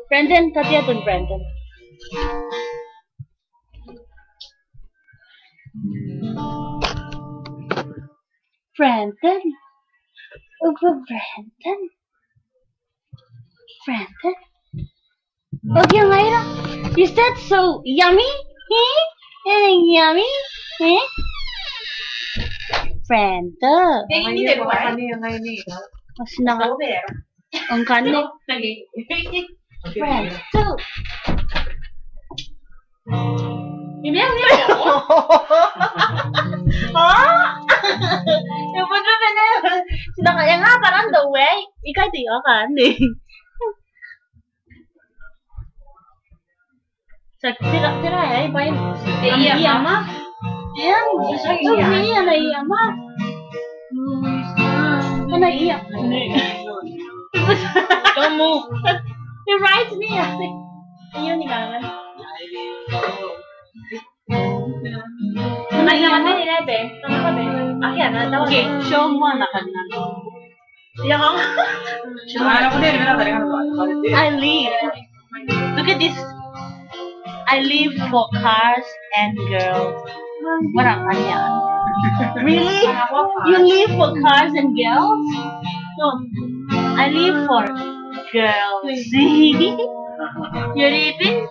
Brandon, katiya dun, Brandon. Brandon? Brandon? Brandon? Oh, yang ngayon. Is that so yummy? Yummy? Brandon? Mas naka... Ang kanin. Brandon? Ini yung bener bener sedangkan yang ngapain the way ikai tiga kan nih tidak ya ipain iya mah iya iya mah mana iya kamu you're right nih ya iya nih kan Naman ni Nebe, tama ba? Ayan, natawa. Okay, show mo na kanina. Yan. I live. Look at this. I live for cars and girls. Walang kanya. Really? You live for cars and girls? No. I live for girls. You're living?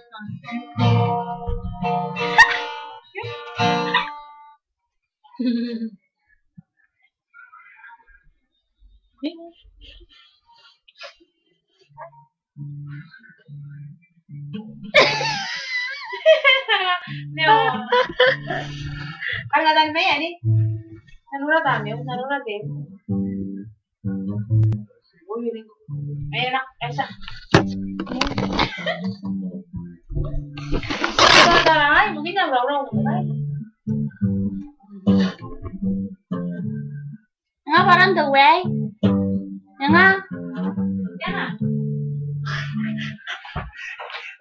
Ang ba yan eh? Nanura din. Ayun na, esa. Ay, mungkin na raw. Nga parang the way. Nga.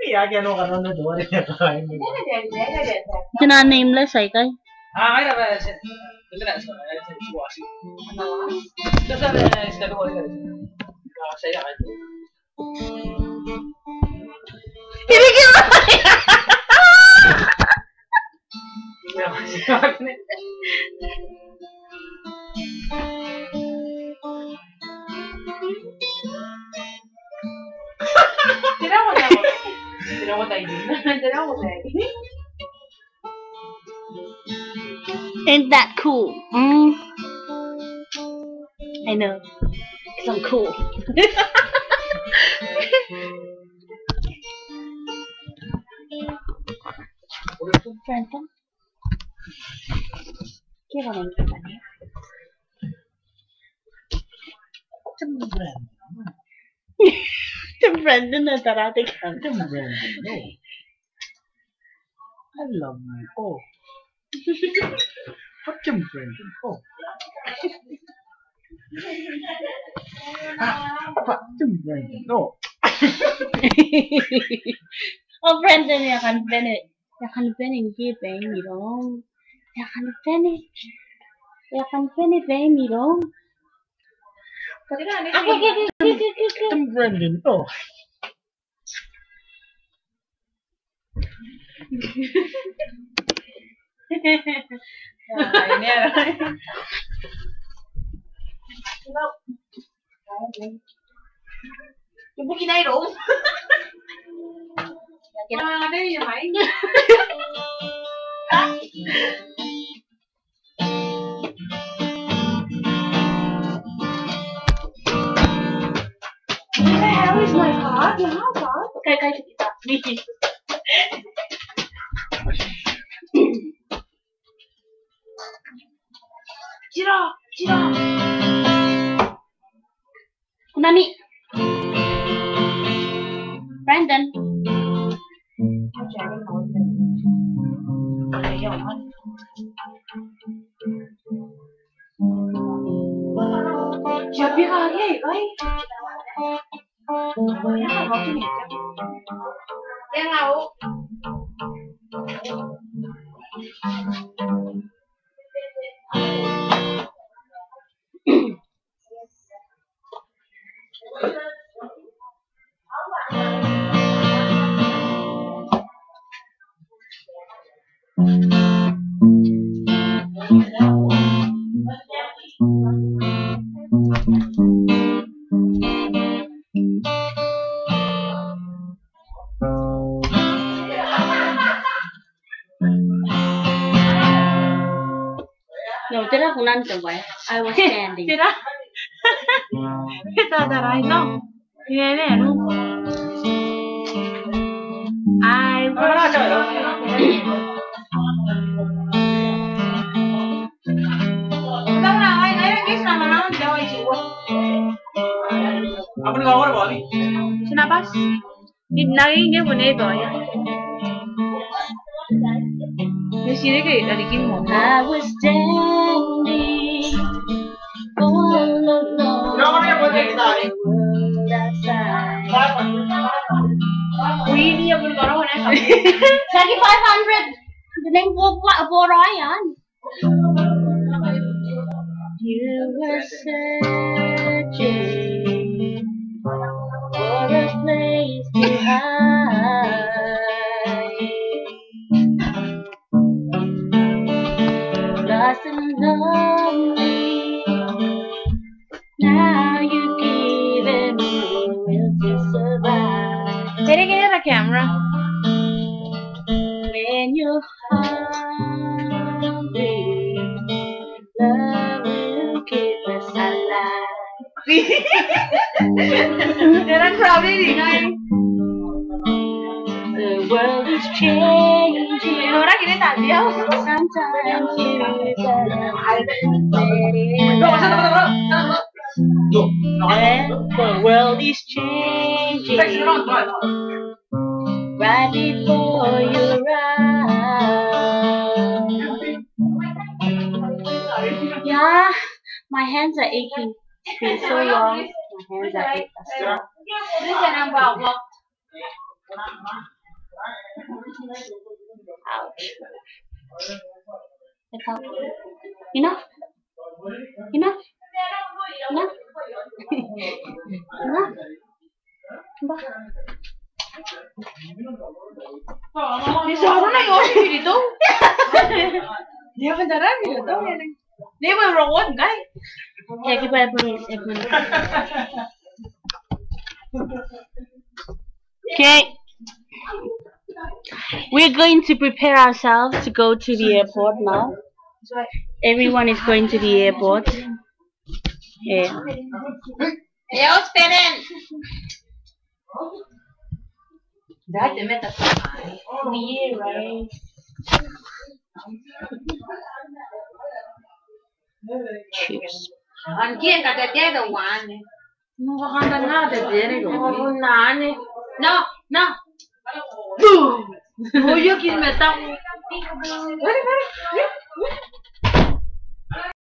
Iya, kaya ano ka na doon. Kina nameless ay kay. Kaya ba? Ito na, suwasi. Ito sa doon. Saya kan. Ini gimana ya? Tidak mau tahu. Ain't that cool? I know. Cause I'm cool. Brandon? Gimana yang gimana ya? Brandon na tarate ka. Brandon, no. I love my oh. What Brandon? Oh. Apa Brandon? No. Oh, Brandon, jag kan Benny ge Benny då. Jag kan Benny Benny då. Brandon, oh. Ini ada. Ibu kinay dong. Ada yang lain. How is my heart? Kayak kita. Jiro. Nani. Brandon. Chưa biết ai vậy coi. Đang nào? No, tira kung nandun ba? I was standing. Tira. Kita daray no. Yan no. I was. Đâu nào anh ấy cái sao mà nó đâu ai chịu. Apa ni ngawar ba ni? Sinabas. Naging mo na ito. Yung siri kayo, nalikin mo. I was standing all alone in the world outside. Hindi niya bulgaro na. Lagi 500. Galing po yan. You were searching for a place to hide. Lost and lonely. Now you've given me will to survive. Can you get a camera? When you're hungry, love will keep us alive. Yan ang sabi ni Nay. The world is changing. Nora, kinitabi ako. Sometimes you gotta let it out. The world is changing right before your eyes. Yeah, my hands are aching. It's been so long. My hands are aching. Ouch. Enough? Enough? Enough? Enough? Nisaro na yun. Dito. Di ba darang dito? Di ba rawon, guys? Yeah, give it a minute. Okay. We're going to prepare ourselves to go to the airport now. Everyone is going to the airport. Yeah. Yo, student. Dati may tatapay. Yeah, right. Cheers. Ang kiyan ka dati daw wan. Mukha kang na dati daw. No, no. Boom. Huyo kin meta. Pare.